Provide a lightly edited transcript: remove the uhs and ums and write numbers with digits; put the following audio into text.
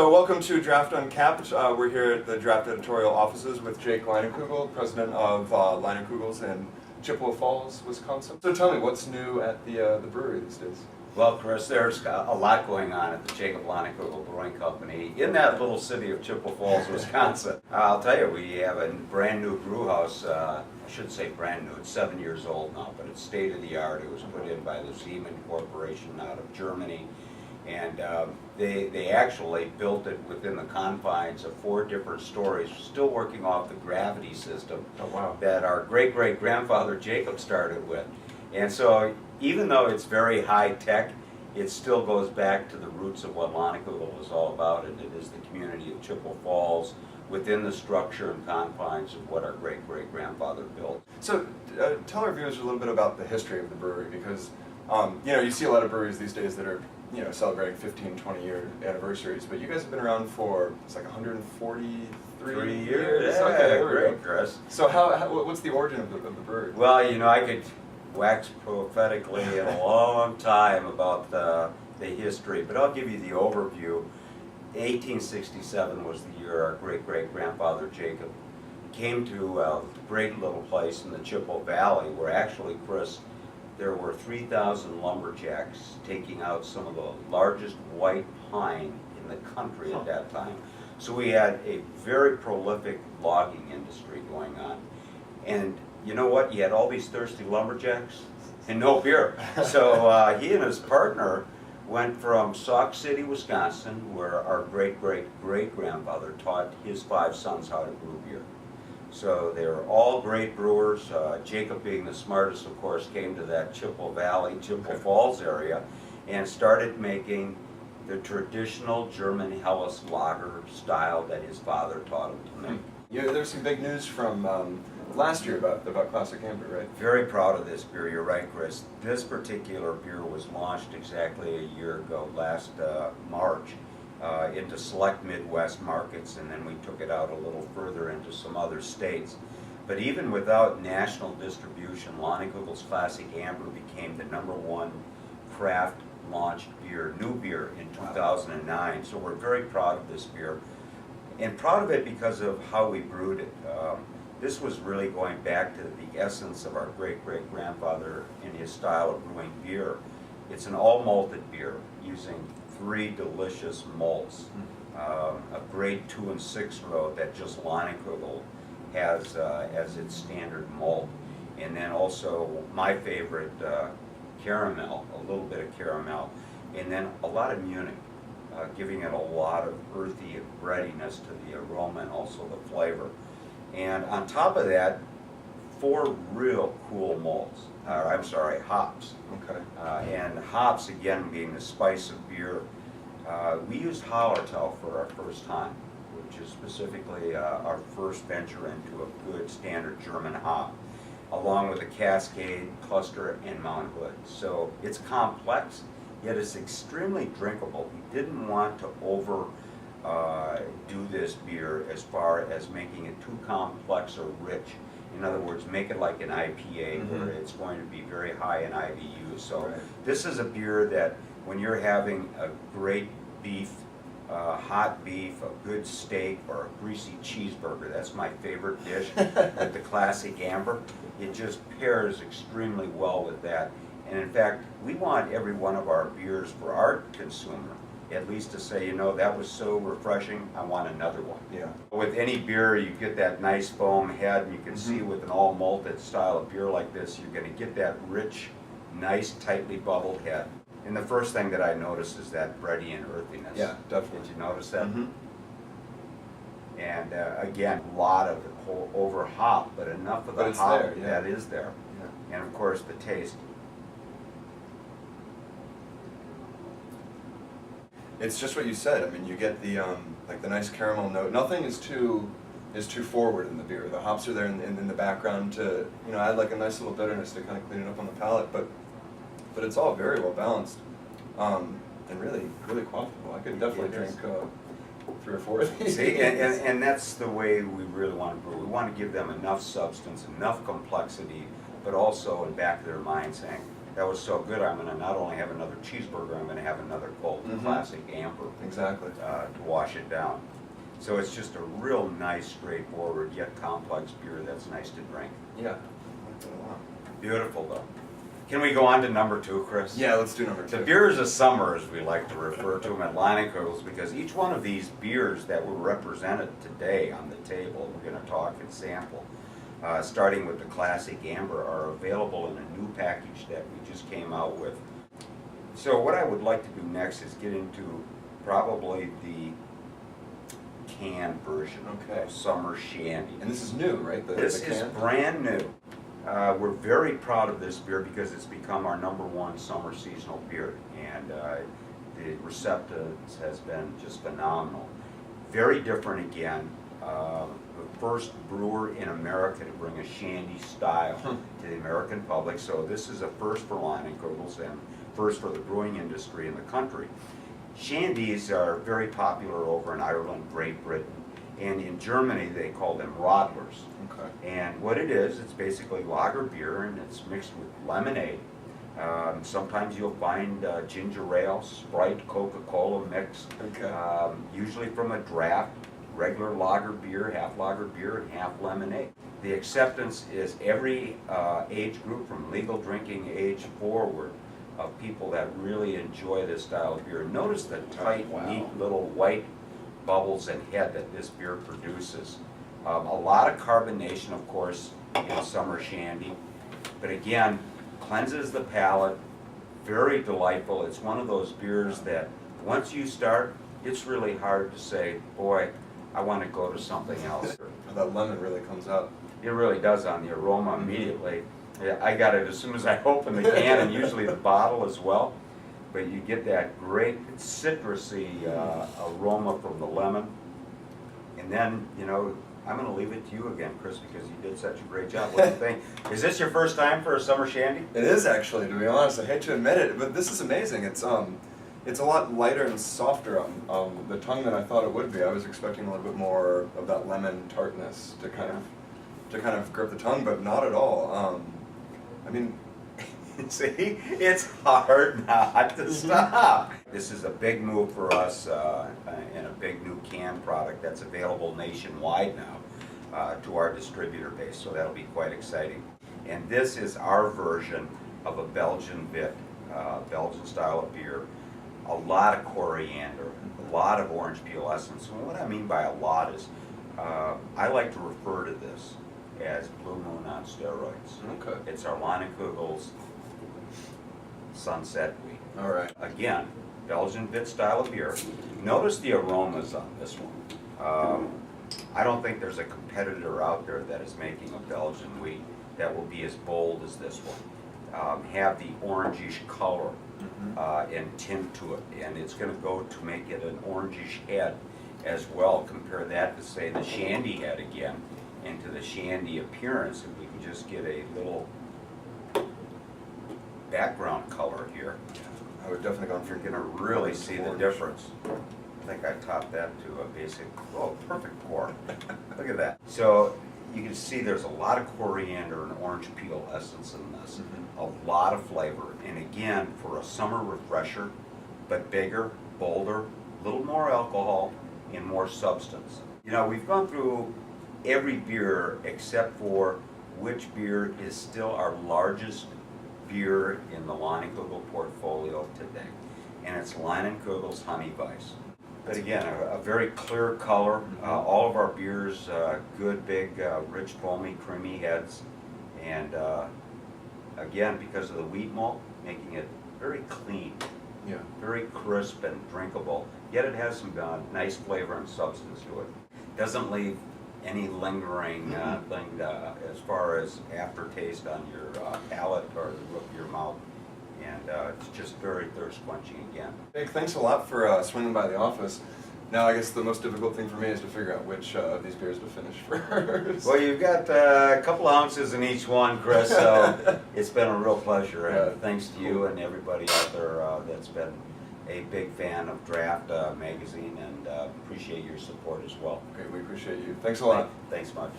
So welcome to Draft Uncapped. We're here at the Draft editorial offices with Jake Leinenkugel, president of Leinenkugels in Chippewa Falls, Wisconsin. So tell me, what's new at the brewery these days? Well, Chris, there's a lot going on at the Jacob Leinenkugel Brewing Company in that little city of Chippewa Falls, Wisconsin. I'll tell you, we have a brand new brew house. I should say brand new, it's 7 years old now, but it's state of the art. It was put in by the Siemens Corporation out of Germany. And they actually built it within the confines of 4 different stories, still working off the gravity system that our great-great-grandfather Jacob started with. And so even though it's very high-tech, it still goes back to the roots of what Leinenkugel is all about, and it is the community of Chippewa Falls within the structure and confines of what our great-great-grandfather built. So tell our viewers a little bit about the history of the brewery, because you see a lot of breweries these days that are celebrating 15, 20-year anniversaries, but you guys have been around for, it's like 143 years. Yeah, okay, great, Chris. So what's the origin of the brewery? Well, I could wax prophetically in a long time about the history, but I'll give you the overview. 1867 was the year our great-great-grandfather Jacob came to a great little place in the Chippewa Valley where actually, Chris, there were 3,000 lumberjacks taking out some of the largest white pine in the country at that time. So we had a very prolific logging industry going on. And you know what? You had all these thirsty lumberjacks and no beer. So he and his partner went from Sauk City, Wisconsin, where our great-great-great-grandfather taught his 5 sons how to brew beer. So they were all great brewers. Jacob, being the smartest, of course, came to that Chippewa Valley, Chippewa Falls area and started making the traditional German Helles lager style that his father taught him to make. Yeah, there's some big news from last year about Classic Amber, right? Very proud of this beer. You're right, Chris. This particular beer was launched exactly a year ago, last March. Into select Midwest markets, and then we took it out a little further into some other states. But even without national distribution, Leinenkugel's Classic Amber became the #1 craft launched beer, new beer in 2009. So we're very proud of this beer, and proud of it because of how we brewed it. This was really going back to the essence of our great-great-grandfather in his style of brewing beer. It's an all-malted beer using 3 delicious malts, a grade 2 and 6 road that just Leinenkugel has as its standard malt, and then also my favorite, caramel, a little bit of caramel, and then a lot of Munich, giving it a lot of earthy breadiness to the aroma and also the flavor. And on top of that, 4 real cool malts. Hops. Okay. And hops, again, being the spice of beer. We used Hallertau for our first time, which is specifically our first venture into a good standard German hop, along with a Cascade, Cluster, and Mount Hood. So it's complex, yet it's extremely drinkable. We didn't want to do this beer as far as making it too complex or rich. In other words, make it like an IPA where it's going to be very high in IBU. So this is a beer that when you're having a great beef, hot beef, a good steak, or a greasy cheeseburger, that's my favorite dish with the Classic Amber. It just pairs extremely well with that. And in fact, we want every one of our beers for our consumer at least to say, that was so refreshing, I want another one. Yeah. With any beer, you get that nice foam head, and you can see with an all malted style of beer like this, you're going to get that rich, nice, tightly bubbled head. And the first thing that I noticed is that bready and earthiness. Yeah, definitely. Did you notice that? And again, a lot of over hop, but enough of the hop that is there. Yeah. And of course, the taste. It's just what you said. I mean, you get the the nice caramel note. Nothing is too forward in the beer. The hops are there in the background to add like a nice little bitterness to kind of clean it up on the palate. But it's all very well balanced, and really quaffable. I could definitely drink 3 or 4 of these. See, and that's the way we really want to brew. We want to give them enough substance, enough complexity, but also in back of their mind saying, that was so good, I'm gonna not only have another cheeseburger, I'm gonna have another cold classic amber Exactly. to wash it down. So it's just a real nice, straightforward, yet complex beer that's nice to drink. Yeah. I like that a lot. Beautiful though. Can we go on to number 2, Chris? Yeah, let's do number 2. The beers of summer, as we like to refer to them at Leinenkugels, because each one of these beers that were represented today on the table, we're going to talk and sample, starting with the classic amber, are available in a new package that we just came out with. So what I would like to do next is get into probably the canned version Okay. of Summer Shandy. And this is new, right? This the is can? brand new. We're very proud of this beer because it's become our #1 summer seasonal beer, and the receptance has been just phenomenal. Very different again. The first brewer in America to bring a shandy style to the American public, so this is a first for Leinenkugels and first for the brewing industry in the country. Shandies are very popular over in Ireland, Great Britain, and in Germany they call them Rodlers. Okay. And what it is, it's basically lager beer, and it's mixed with lemonade. Sometimes you'll find ginger ale, Sprite, Coca-Cola mixed, Okay. usually from a draft, regular lager beer, half lager beer, and half lemonade. The acceptance is every age group from legal drinking age forward of people that really enjoy this style of beer. Notice the tight, Wow. neat little white bubbles and head that this beer produces. A lot of carbonation, of course, in summer shandy, but again, cleanses the palate, very delightful. It's one of those beers that once you start, it's really hard to say, boy, I want to go to something else. That lemon really comes out. It really does on the aroma immediately. Yeah, I got it as soon as I open the can, and usually the bottle as well. But you get that great citrusy aroma from the lemon. And then, you know, I'm going to leave it to you again, Chris, because you did such a great job. What do you think? Is this your first time for a summer shandy? It is actually, to be honest. I hate to admit it, but this is amazing. It's a lot lighter and softer on the tongue than I thought it would be. I was expecting a little bit more of that lemon tartness to kind of grip the tongue, but not at all. I mean, See, it's hard not to stop. This is a big move for us and a big new canned product that's available nationwide now to our distributor base, so that'll be quite exciting. And this is our version of a Belgian Wit, Belgian style of beer. A lot of coriander, a lot of orange peel essence. And what I mean by a lot is, I like to refer to this as Blue Moon on steroids. okay. It's our Leinenkugels Sunset Wheat. All right. Again, Belgian Wit style of beer. Notice the aromas on this one. I don't think there's a competitor out there that is making a Belgian wheat that will be as bold as this one. Have the orangish color and tint to it, and it's going to go to make it an orangish head as well. Compare that to, say, the shandy head again, and to the shandy appearance, if we can just get a little background color here, I would definitely go you're for going to really see the orange. difference. I think I topped that to a basic, oh, perfect pour. Look at that. So you can see there's a lot of coriander and orange peel essence in this, a lot of flavor. And again, for a summer refresher, but bigger, bolder, a little more alcohol and more substance. You know, we've gone through every beer except for which beer is still our largest beer in the Leinenkugel portfolio today, and it's Leinenkugel's Honey Weiss. But again, a very clear color. All of our beers, good, big, rich, foamy, creamy heads, and again, because of the wheat malt, making it very clean, very crisp and drinkable. Yet it has some nice flavor and substance to it. Doesn't leave any lingering thing as far as aftertaste on your palate or the roof of your mouth. And it's just very thirst quenching again. Hey, thanks a lot for swinging by the office. Now, I guess the most difficult thing for me is to figure out which of these beers to finish first. Well, you've got a couple ounces in each one, Chris, so it's been a real pleasure. And thanks to you and everybody out there that's been a big fan of Draft Magazine, and appreciate your support as well. Great, we appreciate you. Thanks a lot. Thanks much.